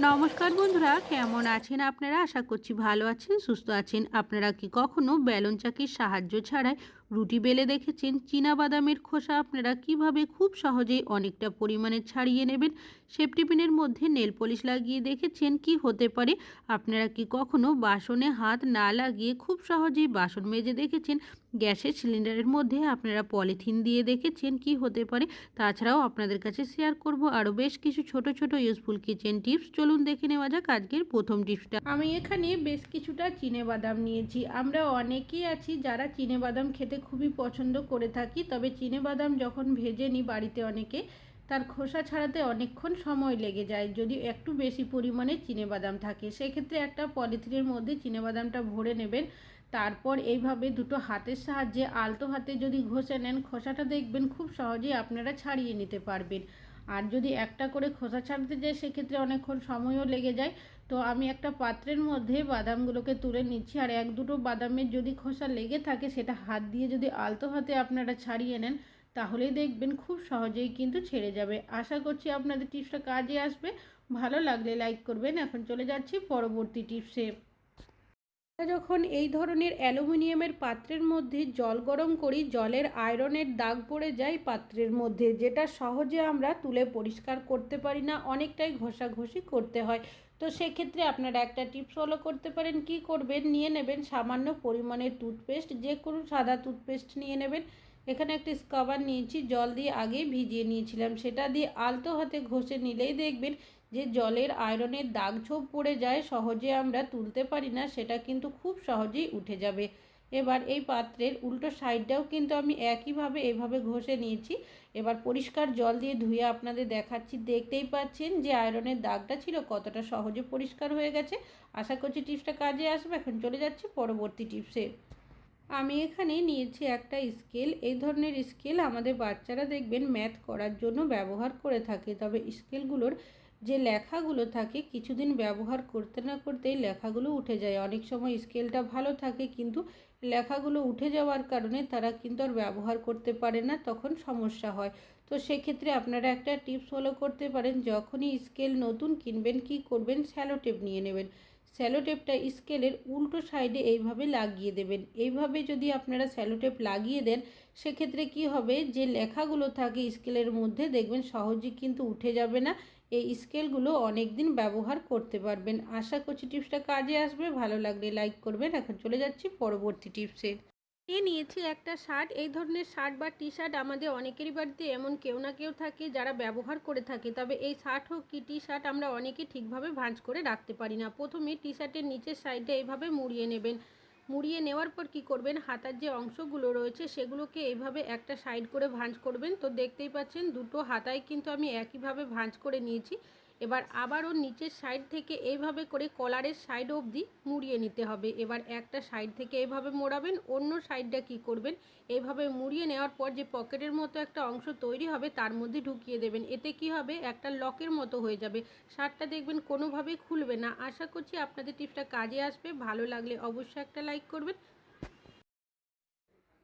নমস্কার বন্ধুরা, কেমন আছেন আপনারা? আশা করছি ভালো আছেন, সুস্থ আছেন। আপনারা কি কখনো বেলন চাকির সাহায্য ছাড়াই রুটি বেলে দেখেছেন? বাদামের খোসা আপনারা কিভাবে খুব সহজেই অনেকটা পরিমাণে ছাড়িয়ে নেবেন? সেফটি পিনের মধ্যে নেল পলিশ লাগিয়ে দেখেছেন কি হতে পারে? আপনারা কি কখনো বাসনে হাত না লাগিয়ে খুব সহজেই বাসন মেজে দেখেছেন? গ্যাসের সিলিন্ডারের মধ্যে আপনারা পলিথিন দিয়ে দেখেছেন কি হতে পারে? তাছাড়াও আপনাদের কাছে শেয়ার করব আরও বেশ কিছু ছোট ছোট ইউজফুল কিচেন টিপস। চলুন দেখে নেওয়া যাক আজকের প্রথম টিপসটা। আমি এখানে বেশ কিছুটা বাদাম নিয়েছি। আমরা অনেকেই আছি যারা বাদাম খেতে খুবই পছন্দ করে থাকি, তবে বাদাম যখন ভেজে নিই বাড়িতে অনেকে, তার খোসা ছাড়াতে অনেকক্ষণ সময় লেগে যায় যদি একটু বেশি পরিমাণে বাদাম থাকে। সেক্ষেত্রে একটা পলিথিনের মধ্যে বাদামটা ভরে নেবেন। তারপর এইভাবে দুটো হাতের সাহায্যে আলতো হাতে যদি ঘষে নেন, খোসাটা দেখবেন খুব সহজেই আপনারা ছাড়িয়ে নিতে পারবেন। আর যদি একটা করে খোসা ছাড়াতে যায় সেক্ষেত্রে অনেকক্ষণ সময়ও লেগে যায়। তো আমি একটা পাত্রের মধ্যে বাদামগুলোকে তুলে নিচ্ছি, আর এক দুটো বাদামের যদি খোসা লেগে থাকে সেটা হাত দিয়ে যদি আলতো হাতে আপনারা ছাড়িয়ে নেন, তাহলেই দেখবেন খুব সহজেই কিন্তু ছেড়ে যাবে। আশা করছি আপনাদের টিপসটা কাজে আসবে। ভালো লাগলে লাইক করবেন। এখন চলে যাচ্ছি পরবর্তী টিপসে। যখন এই ধরনের অ্যালুমিনিয়ামের পাত্রের মধ্যে জল গরম করি, জলের আয়রনের দাগ পড়ে যায় পাত্রের মধ্যে, যেটা সহজে আমরা তুলে পরিষ্কার করতে পারি না, অনেকটাই ঘষাঘষি করতে হয়। তো সেক্ষেত্রে আপনারা একটা টিপস ফলো করতে পারেন। কি করবেন, নিয়ে নেবেন সামান্য পরিমাণের টুথপেস্ট, যে কোনো সাদা টুথপেস্ট নিয়ে নেবেন। এখানে একটি স্ক্রাবার নিয়েছি, জল দিয়ে আগেই ভিজিয়ে নিয়েছিলাম, সেটা দিয়ে আলতো হাতে ঘষে নিলেই দেখবেন যে জলের আয়রনের দাগ ছোপ পড়ে যায়, সহজে আমরা তুলতে পারি না, সেটা কিন্তু খুব সহজেই উঠে যাবে। এবার এই পাত্রের উল্টো সাইডটাও কিন্তু আমি একইভাবে এভাবে ঘষে নিয়েছি। এবার পরিষ্কার জল দিয়ে ধুয়ে আপনাদের দেখাচ্ছি। দেখতেই পাচ্ছেন যে আয়রনের দাগটা ছিল কতটা সহজে পরিষ্কার হয়ে গেছে। আশা করছি টিপসটা কাজে আসবে। এখন চলে যাচ্ছি পরবর্তী টিপসে। আমি এখানে নিয়েছি একটা স্কেল। এই ধরনের স্কেল আমাদের বাচ্চারা দেখবেন ম্যাথ করার জন্য ব্যবহার করে থাকে, তবে স্কেলগুলোর যে লেখাগুলো থাকে কিছুদিন ব্যবহার করতে না করতেই লেখাগুলো উঠে যায়। অনেক সময় স্কেলটা ভালো থাকে কিন্তু লেখাগুলো উঠে যাওয়ার কারণে তারা কিন্তু আর ব্যবহার করতে পারে না, তখন সমস্যা হয়। তো সেক্ষেত্রে আপনারা একটা টিপস ফলো করতে পারেন। যখনই স্কেল নতুন কিনবেন কি করবেন, স্যালো টেপ নিয়ে নেবেন। স্যালো টেপটা স্কেলের উল্টো সাইডে এইভাবে লাগিয়ে দেবেন। এইভাবে যদি আপনারা স্যালো টেপ লাগিয়ে দেন সেক্ষেত্রে কি হবে, যে লেখাগুলো থাকে স্কেলের মধ্যে দেখবেন সহজেই কিন্তু উঠে যাবে না। এই স্কেলগুলো অনেক দিন ব্যবহার করতে পারবেন। আশা করছি টিপসটা কাজে আসবে। ভালো লাগলে লাইক করবেন। এখন চলে যাচ্ছি পরবর্তী টিপসে। নিয়েছি একটা শার্ট। এই ধরনের শার্ট বা টি শার্ট আমাদের অনেকেরই বাড়িতে এমন কেউ না কেউ থাকে যারা ব্যবহার করে থাকে, তবে এই শার্ট হোক কি টি শার্ট আমরা অনেকে ঠিকভাবে ভাঁজ করে রাখতে পারি না। প্রথমে টি শার্টের নিচের সাইডে এইভাবে মুড়িয়ে নেবেন। মুড়িয়ে নেওয়ার পর কি করবেন, হাতার যে অংশগুলো রয়েছে সেগুলোকে এইভাবে একটা সাইড করে ভাঁজ করবেন। তো দেখতেই পাচ্ছেন দুটো হাতায় কিন্তু আমি একইভাবে ভাঁজ করে নিয়েছি। এবার আবারও নিচের সাইড থেকে এইভাবে করে কলারের সাইড অবধি মুড়িয়ে নিতে হবে। এবার একটা সাইড থেকে এইভাবে মোড়াবেন, অন্য সাইডটা কি করবেন, এইভাবে মুড়িয়ে নেওয়ার পর যে পকেটের মতো একটা অংশ তৈরি হবে তার মধ্যে ঢুকিয়ে দেবেন। এতে কি হবে, একটা লকের মতো হয়ে যাবে, শার্টটা দেখবেন কোনোভাবেই খুলবে না। আশা করছি আপনাদের টিপসটা কাজে আসবে। ভালো লাগলে অবশ্যই একটা লাইক করবেন।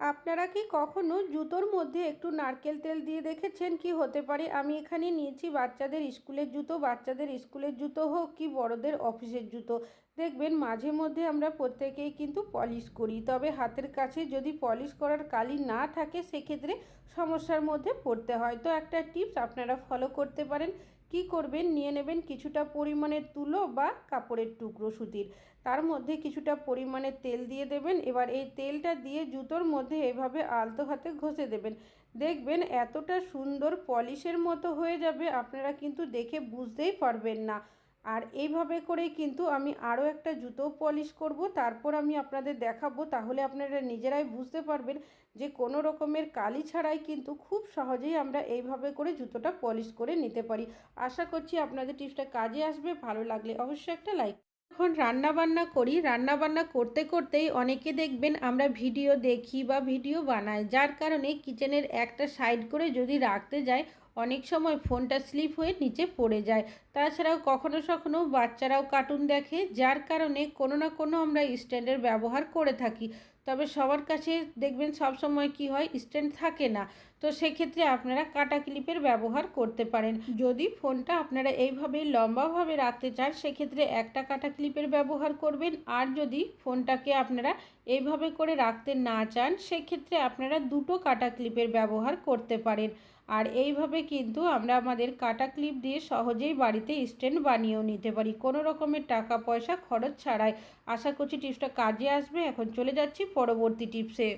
আপনারা কি কখনো জুতোর মধ্যে একটু নারকেল তেল দিয়ে দেখেছেন কি হতে পারে? আমি এখানে নিয়েছি বাচ্চাদের স্কুলের জুতো। বাচ্চাদের স্কুলের জুতো হোক কি বড়দের অফিসের জুতো, দেখবেন মাঝে মধ্যে আমরা প্রত্যেকেই কিন্তু পলিশ করি, তবে হাতের কাছে যদি পলিশ করার কালি না থাকে সেক্ষেত্রে সমস্যার মধ্যে পড়তে হয়। তো একটা টিপস আপনারা ফলো করতে পারেন। কি করবেন, নিয়ে নেবেন কিছুটা পরিমাণের তুলো বা কাপড়ের টুকরো সুতির, তার মধ্যে কিছুটা পরিমাণে তেল দিয়ে দেবেন। এবার এই তেলটা দিয়ে জুতোর মধ্যে এভাবে আলতো হাতে ঘষে দেবেন। দেখবেন এতটা সুন্দর পলিশের মতো হয়ে যাবে, আপনারা কিন্তু দেখে বুঝতেই পারবেন না। আর এইভাবে করেই কিন্তু আমি আরও একটা জুতো পলিশ করব, তারপর আমি আপনাদের দেখাবো, তাহলে আপনারা নিজেরাই বুঝতে পারবেন যে কোনো রকমের কালি ছাড়াই কিন্তু খুব সহজেই আমরা এইভাবে করে জুতোটা পলিশ করে নিতে পারি। আশা করছি আপনাদের টিপসটা কাজে আসবে। ভালো লাগলে অবশ্যই একটা লাইক। যখন রান্নাবান্না করি, রান্নাবান্না করতে করতেই অনেকে দেখবেন আমরা ভিডিও দেখি বা ভিডিও বানাই, যার কারণে কিচেনের একটা সাইড করে যদি রাখতে যাই অনেক সময় ফোনটা স্লিপ হয়ে নিচে পড়ে যায়। তাছাড়াও কখনো কখনো বাচ্চারাও কার্টুন দেখে, যার কারণে কোনো না কোনো আমরা স্ট্যান্ডের ব্যবহার করে থাকি। তবে সবার কাছে দেখবেন সব সময় কি হয়, স্ট্যান্ড থাকে না। তো সেক্ষেত্রে আপনারা কাটা ক্লিপের ব্যবহার করতে পারেন। যদি ফোনটা আপনারা এইভাবে লম্বাভাবে রাখতে চান সেক্ষেত্রে একটা কাটা ক্লিপের ব্যবহার করবেন, আর যদি ফোনটাকে আপনারা এইভাবে করে রাখতে না চান সেক্ষেত্রে আপনারা দুটো কাটা ক্লিপের ব্যবহার করতে পারেন। আর এইভাবে কিন্তু আমরা আমাদের কাটা ক্লিপ দিয়ে সহজেই বাড়িতে স্ট্যান্ড বানিয়েও নিতে পারি, কোনো রকমের টাকা পয়সা খরচ ছাড়াই। আশা করছি টিপসটা কাজে আসবে। এখন চলে যাচ্ছি পরবর্তী টিপসে।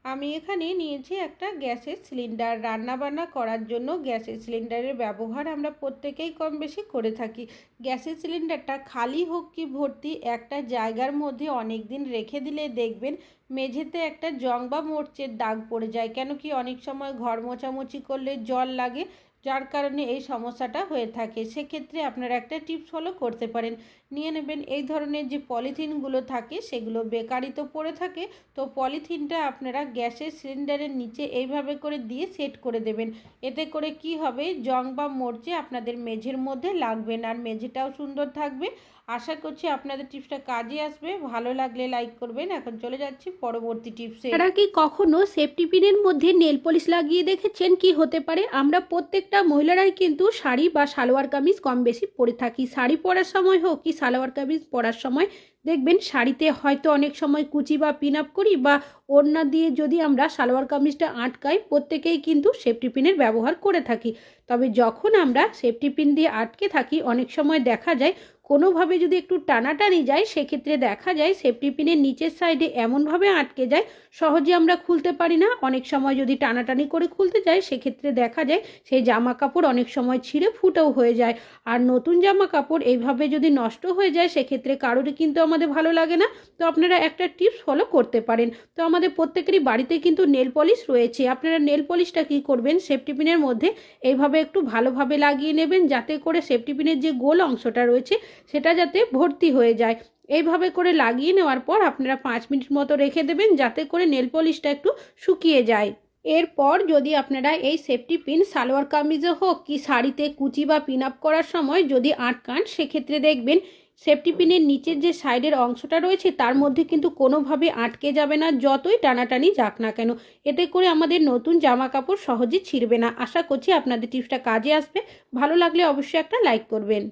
আমি এখানে নিয়েছি একটা গ্যাসের সিলিন্ডার। রান্নাবান্না করার জন্য গ্যাসের সিলিন্ডারের ব্যবহার আমরা প্রত্যেকেই কম বেশি করে থাকি। গ্যাসের সিলিন্ডারটা খালি হোক কি ভর্তি, একটা জায়গার মধ্যে অনেক দিন রেখে দিলে দেখবেন মেঝেতে একটা জং বা মরচের দাগ পড়ে যায়। কেন কি অনেক সময় ঘর মোছামুছি করলে জল লাগে, যার কারণে এই সমস্যাটা হয়ে থাকে। সেক্ষেত্রে আপনারা একটা টিপস ফলো করতে পারেন। নিয়ে নেবেন এই ধরনের যে পলিথিনগুলো থাকে, সেগুলো বেকারই তো পড়ে থাকে, তো পলিথিনটা আপনারা গ্যাসের সিলিন্ডারের নিচে এইভাবে করে দিয়ে সেট করে দেবেন। এতে করে কি হবে, জং বা মরচে আপনাদের মেঝের মধ্যে লাগবে না, আর মেঝেটাও সুন্দর থাকবে। আশা করছি আপনাদের টিপসটা কাজে আসবে। ভালো লাগলে লাইক করবেন। এখন চলে যাচ্ছি পরবর্তী টিপসে। তারা কি কখনো সেফটি পিনের মধ্যে নেল পলিশ লাগিয়ে দেখেছেন? কি হতে পারে, আমরা প্রত্যেকটা মহিলারাই কিন্তু শাড়ি বা সালোয়ার কামিজ কম বেশি পরে থাকি। শাড়ি পরার সময় হোক কি সালোয়ার কামিজ পরার সময় দেখবেন শাড়িতে হয়তো অনেক সময় কুচি বা পিন আপ করি বা ওড়না দিয়ে যদি আমরা সালোয়ার কামিজটা আটকাই, প্রত্যেকেই কিন্তু সেফটি পিনের ব্যবহার করে থাকি। তবে যখন আমরা সেফটি পিন দিয়ে আটকে থাকি অনেক সময় দেখা যায় কোনোভাবে যদি একটু টানাটানি যায় সেক্ষেত্রে দেখা যায় সেফটি পিনের নিচের সাইডে এমনভাবে আটকে যায় সহজে আমরা খুলতে পারি না। অনেক সময় যদি টানাটানি করে খুলতে যাই সেক্ষেত্রে দেখা যায় সেই জামা কাপড় অনেক সময় ছিঁড়ে ফুটেও হয়ে যায়। আর নতুন জামা কাপড় এইভাবে যদি নষ্ট হয়ে যায় সেক্ষেত্রে কারোরই কিন্তু আমাদের ভালো লাগে না। তো আপনারা একটা টিপস ফলো করতে পারেন। তো আমাদের প্রত্যেকেরই বাড়িতে কিন্তু নেল পলিশ রয়েছে। আপনারা নেল পলিশটা কী করবেন, সেফটি পিনের মধ্যে এইভাবে একটু ভালোভাবে লাগিয়ে নেবেন যাতে করে সেফটি পিনের যে গোল অংশটা রয়েছে সেটা যাতে ভর্তি হয়ে যায়। এইভাবে করে লাগিয়ে নেওয়ার পর আপনারা 5 মিনিট মতো রেখে দেবেন যাতে করে নেল পলিশটা একটু শুকিয়ে যায়। এরপর যদি আপনারা এই সেফটি পিন সালোয়ার কামিজে হোক কি শাড়িতে কুচি বা পিন আপ করার সময় যদি আটকান সেক্ষেত্রে দেখবেন সেফটি পিনের নিচের যে সাইডের অংশটা রয়েছে তার মধ্যে কিন্তু কোনোভাবে আটকে যাবে না, যতই টানাটানি যাক না কেন। এতে করে আমাদের নতুন জামা কাপড় সহজে ছিঁড়বে না। আশা করছি আপনাদের টিপসটা কাজে আসবে। ভালো লাগলে অবশ্যই একটা লাইক করবেন।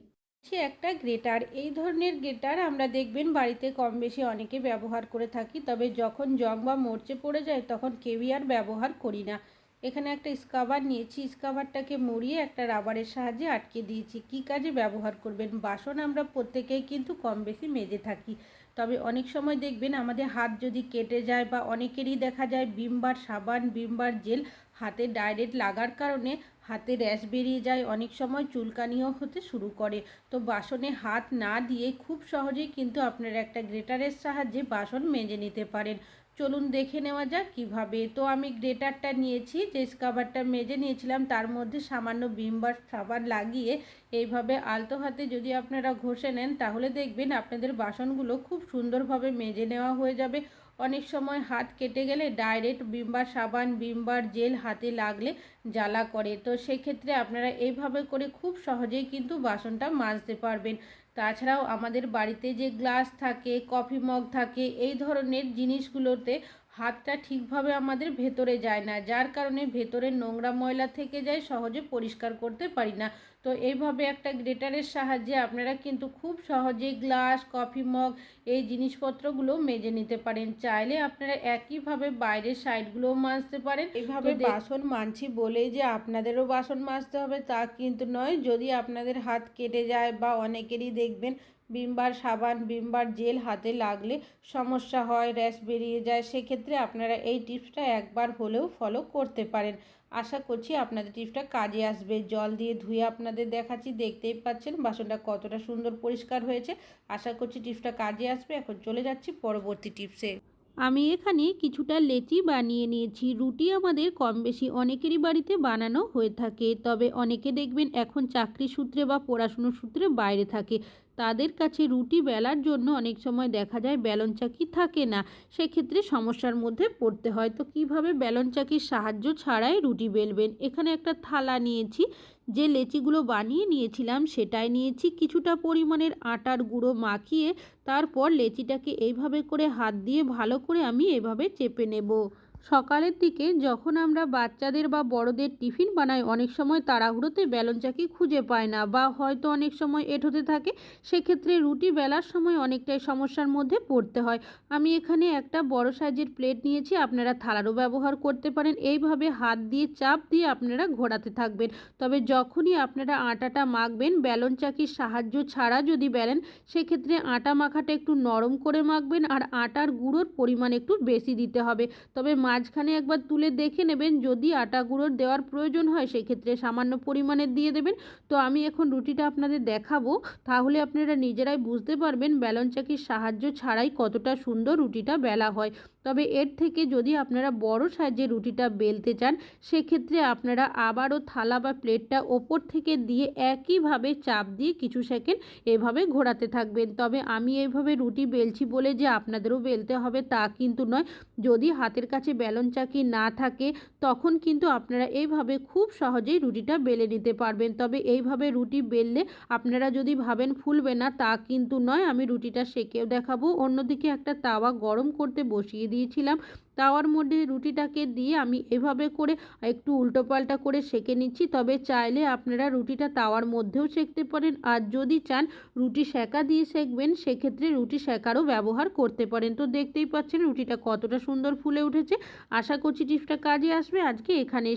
একটা গ্রেটার, এই ধরনের গ্রেটার আমরা দেখবেন বাড়িতে কম বেশি অনেকে ব্যবহার করে থাকি, তবে যখন জং বা মরচে পড়ে যায় তখন কেউই আর ব্যবহার করি না। এখানে একটা স্কাবার নিয়েছি, স্কাবারটাকে মুড়িয়ে একটা রাবারের সাহায্যে আটকে দিয়েছি। কি কাজে ব্যবহার করবেন, বাসন আমরা প্রত্যেকেই কিন্তু কম বেশি মেজে থাকি, তবে অনেক সময় দেখবেন আমাদের হাত যদি কেটে যায় বা অনেকেরই দেখা যায় ভিম বার সাবান, ভিম বার জেল হাতে ডাইরেক্ট লাগার কারণে হাতে র্যাশ বেরিয়ে যায়, অনেক সময় চুলকানিও হতে শুরু করে। তো বাসনে হাত না দিয়ে খুব সহজেই কিন্তু আপনারা একটা গ্রেটারের সাহায্যে বাসন মেজে নিতে পারেন। চলুন দেখে নেওয়া যাক কিভাবে। তো আমি গ্রেটারটা নিয়েছি, যে স্কাবারটা মেজে নিয়েছিলাম তার মধ্যে সামান্য ভিম বার সাবান লাগিয়ে এইভাবে আলতো হাতে যদি আপনারা ঘষে নেন তাহলে দেখবেন আপনাদের বাসনগুলো খুব সুন্দরভাবে মেজে নেওয়া হয়ে যাবে। অনেক সময় হাত কেটে গেলে ডাইরেক্ট ভিম বার সাবান, ভিম বার জেল হাতে লাগলে জ্বালা করে, তো সেক্ষেত্রে আপনারা এইভাবে করে খুব সহজেই কিন্তু বাসনটা মাজতে পারবেন। তাছাড়াও আমাদের বাড়িতে যে গ্লাস থাকে, কফি মগ থাকে, এই ধরনের জিনিসগুলোতে হাতটা ঠিকভাবে আমাদের ভেতরে যায় না, যার কারণে ভেতরে নোংরা ময়লা থেকে যায়, সহজে পরিষ্কার করতে পারি না। তো এইভাবে একটা গ্রেটারের সাহায্যে আপনারা কিন্তু খুব সহজেই গ্লাস, কফি মগ এই জিনিসপত্রগুলো মেজে নিতে পারেন। চাইলে আপনারা একইভাবে বাইরের সাইডগুলোও মাজতে পারেন। এইভাবে বাসন মাজছি বলেই যে আপনাদেরও বাসন মাজতে হবে তা কিন্তু নয়। যদি আপনাদের হাত কেটে যায় বা অনেকেরই দেখবেন ভিম বার সাবান, ভিম বার জেল হাতে লাগলে সমস্যা হয়, র্যাশ বেরিয়ে যায়, সেক্ষেত্রে আপনারা এই টিপসটা একবার হলেও ফলো করতে পারেন। আশা করছি আপনাদের টিপসটা কাজে আসবে। জল দিয়ে ধুয়ে আপনাদের দেখাচ্ছি, দেখতেই পাচ্ছেন বাসনটা কতটা সুন্দর পরিষ্কার হয়েছে। আশা করছি টিপসটা কাজে আসবে। এখন চলে যাচ্ছি পরবর্তী টিপসে। আমি এখানে কিছুটা লেচি বানিয়ে নিয়েছি। রুটি আমাদের কম বেশি অনেকেরই বাড়িতে বানানো হয়ে থাকে, তবে অনেকে দেখবেন এখন চাকরি সূত্রে বা পড়াশুনোর সূত্রে বাইরে থাকে, তাদের কাছে রুটি বেলার জন্য অনেক সময় দেখা যায় বেলন চাকি থাকে না, সেক্ষেত্রে সমস্যার মধ্যে পড়তে হয়। তো কিভাবে বেলন চাকির সাহায্য ছাড়াই রুটি বেলবেন, এখানে একটা থালা নিয়েছি, যে লেচিগুলো বানিয়ে নিয়েছিলাম সেটাই নিয়েছি, কিছুটা পরিমাণের আটার গুঁড়ো মাখিয়ে তারপর লেচিটাকে এইভাবে করে হাত দিয়ে ভালো করে আমি এভাবে চেপে নেব। সকালের দিকে যখন আমরা বাচ্চাদের বা বড়দের টিফিন বানাই, অনেক সময় তাড়াহুড়োতে বেলন চাকি খুঁজে পায় না বা হয়তো অনেক সময় এঁঠোতে থাকে, সেক্ষেত্রে রুটি বেলার সময় অনেকটাই সমস্যার মধ্যে পড়তে হয়। আমি এখানে একটা বড় সাইজের প্লেট নিয়েছি, আপনারা থালারও ব্যবহার করতে পারেন। এইভাবে হাত দিয়ে চাপ দিয়ে আপনারা ঘোরাতে থাকবেন। তবে যখনই আপনারা আটাটা মাখবেন, বেলন চাকির সাহায্য ছাড়া যদি বেলেন, সেক্ষেত্রে আটা মাখাটা একটু নরম করে মাখবেন আর আটার গুঁড়োর পরিমাণ একটু বেশি দিতে হবে। তবে মাঝখানে একবার তুলে দেখে নেবেন, যদি আটা গুঁড়োর দেওয়ার প্রয়োজন হয় সেক্ষেত্রে সামান্য পরিমাণে দিয়ে দেবেন। তো আমি এখন রুটিটা আপনাদের দেখাবো, তাহলে আপনারা নিজেরাই বুঝতে পারবেন বেলন চাকির সাহায্য ছাড়াই কতটা সুন্দর রুটিটা বেলা হয়। তবে এর থেকে যদি আপনারা বড় সাইজের রুটিটা বেলতে চান, সেক্ষেত্রে আপনারা আবারও থালা বা প্লেটটা ওপর থেকে দিয়ে একইভাবে চাপ দিয়ে কিছু সেকেন্ড এভাবে ঘোরাতে থাকবেন। তবে আমি এইভাবে রুটি বেলছি বলে যে আপনাদেরও বেলতে হবে তা কিন্তু নয়। যদি হাতের কাছে বেলন চাকি না থাকে, তখন কিন্তু আপনারা এইভাবে খুব সহজেই রুটিটা বেলে নিতে পারবেন। তবে এইভাবে রুটি বেললে আপনারা যদি ভাবেন ফুলবে না, তা কিন্তু নয়। আমি রুটিটা সেঁকেও দেখাবো। অন্যদিকে একটা তাওয়া গরম করতে বসিয়ে দিয়েছিলাম, তাওয়ার মধ্যে রুটিটাকে দিয়ে আমি এভাবে করে একটু উল্টোপাল্টা করে সেঁকে নিচ্ছি। তবে চাইলে আপনারা রুটিটা তাওয়ার মধ্যেও সেঁকতে পারেন, আর যদি চান রুটি সেঁকা দিয়ে সেঁকবেন, সেক্ষেত্রে রুটি সেঁকারও ব্যবহার করতে পারেন। তো দেখতেই পাচ্ছেন রুটিটা কতটা সুন্দর ফুলে উঠেছে। আশা করছি টিপসটা কাজে আসবে। আজকে এখানে